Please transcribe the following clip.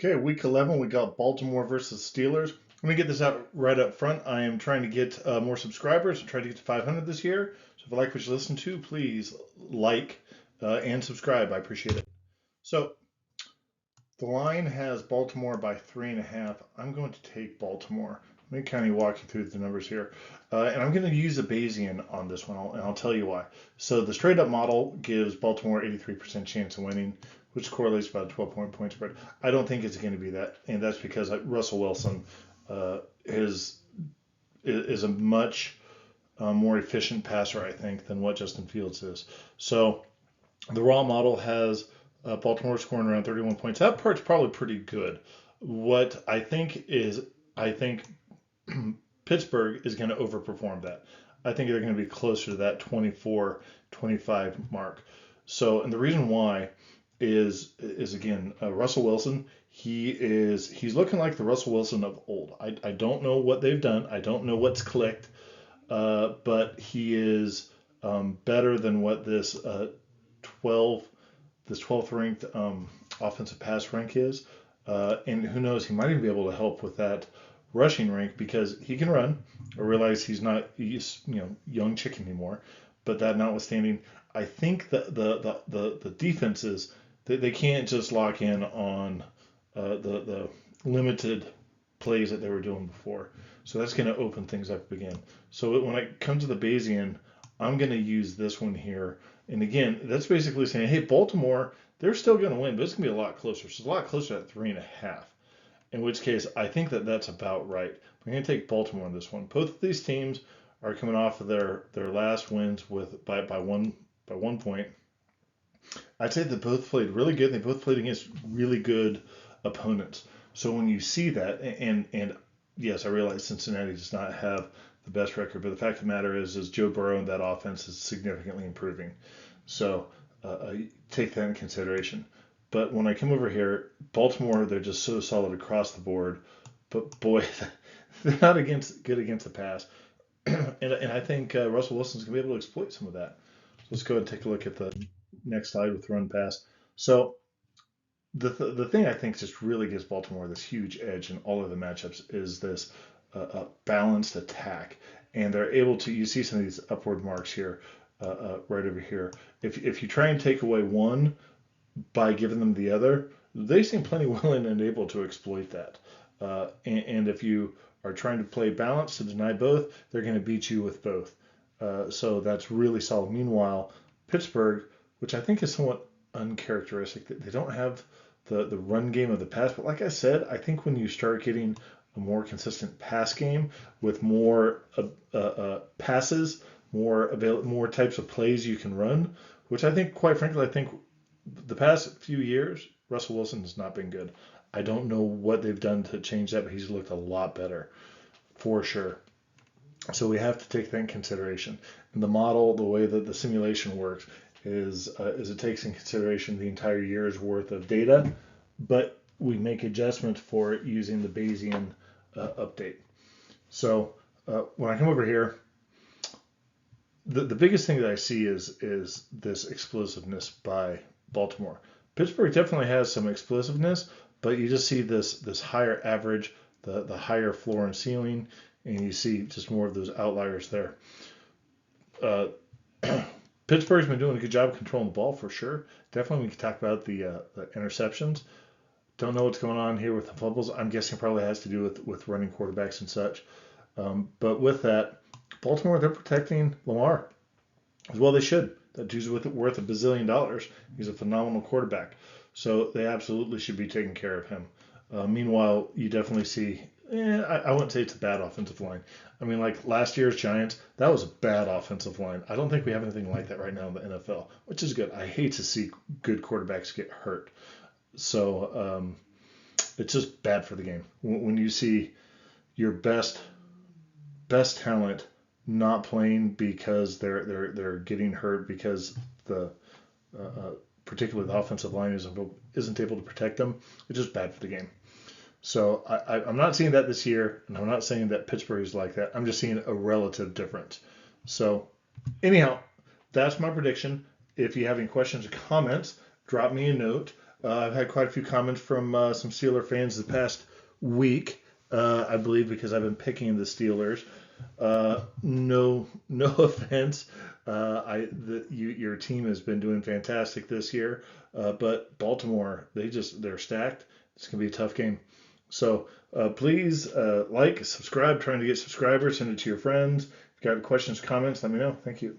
Okay, week 11, we got Baltimore versus Steelers. Let me get this out right up front. I am trying to get more subscribers and try to get to 500 this year. So if you like what you listen to, please like and subscribe. I appreciate it. So the line has Baltimore by 3.5. I'm going to take Baltimore. Let me kind of walk you through the numbers here. And I'm going to use a Bayesian on this one, and I'll tell you why. So the straight up model gives Baltimore 83% chance of winning, which correlates about a 12-point spread. I don't think it's going to be that, and that's because Russell Wilson is a much more efficient passer, I think, than what Justin Fields is. So the raw model has Baltimore scoring around 31 points. That part's probably pretty good. What I think Pittsburgh is going to overperform that. I think they're going to be closer to that 24-25 mark. So, and the reason why is again Russell Wilson. He's looking like the Russell Wilson of old. I don't know what they've done. I don't know what's clicked, but he is better than what this 12th ranked offensive pass rank is. And who knows, he might even be able to help with that rushing rank because he can run. I realize he's young chicken anymore, but that notwithstanding, I think that the defenses they can't just lock in on the limited plays that they were doing before. So that's going to open things up again. So when it comes to the Bayesian, I'm going to use this one here. And again, that's basically saying, hey, Baltimore, they're still going to win, but it's going to be a lot closer. So it's a lot closer at 3.5. In which case, I think that that's about right. I'm going to take Baltimore on this one. Both of these teams are coming off of their last wins by 1 point. I'd say they both played really good. They both played against really good opponents. So when you see that, and yes, I realize Cincinnati does not have the best record, but the fact of the matter is Joe Burrow and that offense is significantly improving. So take that in consideration. But when I come over here, Baltimore, they're just so solid across the board. But boy, they're not good against the pass. and I think Russell Wilson's going to be able to exploit some of that. So let's go ahead and take a look at the next slide with run pass. So the thing I think just really gives Baltimore this huge edge in all of the matchups is this balanced attack. And they're able to, you see some of these upward marks here, right over here. If you try and take away one by giving them the other, they seem plenty willing and able to exploit that. And if you are trying to play balance to deny both, they're going to beat you with both. So that's really solid. Meanwhile, Pittsburgh, which I think is somewhat uncharacteristic, they don't have the run game of the past. But like I said, I think when you start getting a more consistent pass game with more passes, more types of plays you can run, which I think, quite frankly, I think the past few years, Russell Wilson has not been good. I don't know what they've done to change that, but he's looked a lot better, for sure. So we have to take that in consideration. And the model, the way that the simulation works, is it takes in consideration the entire year's worth of data, but we make adjustments for it using the Bayesian update. So when I come over here, the biggest thing that I see is this explosiveness by Baltimore. Pittsburgh definitely has some explosiveness, but you just see this higher average, the higher floor and ceiling, and you see just more of those outliers there. Pittsburgh's been doing a good job controlling the ball for sure. Definitely, we can talk about the interceptions. Don't know what's going on here with the fumbles. I'm guessing it probably has to do with running quarterbacks and such. But with that, Baltimore, they're protecting Lamar as well. They should. That dude's worth $1 bazillion. He's a phenomenal quarterback. So they absolutely should be taking care of him. Meanwhile, you definitely see, I wouldn't say it's a bad offensive line. I mean, like last year's Giants, that was a bad offensive line. I don't think we have anything like that right now in the NFL, which is good. I hate to see good quarterbacks get hurt. So it's just bad for the game. When you see your best talent not playing because they're getting hurt because the particularly the offensive line isn't able to protect them, it's just bad for the game. So I'm not seeing that this year, and I'm not saying that Pittsburgh is like that. I'm just seeing a relative difference. So anyhow, that's my prediction. If you have any questions or comments, drop me a note. I've had quite a few comments from some Steeler fans the past week, I believe, because I've been picking the Steelers. No offense. Your team has been doing fantastic this year, but Baltimore, they're stacked. It's gonna be a tough game. So please like, subscribe, trying to get subscribers, send it to your friends. If you got questions, comments, let me know. Thank you.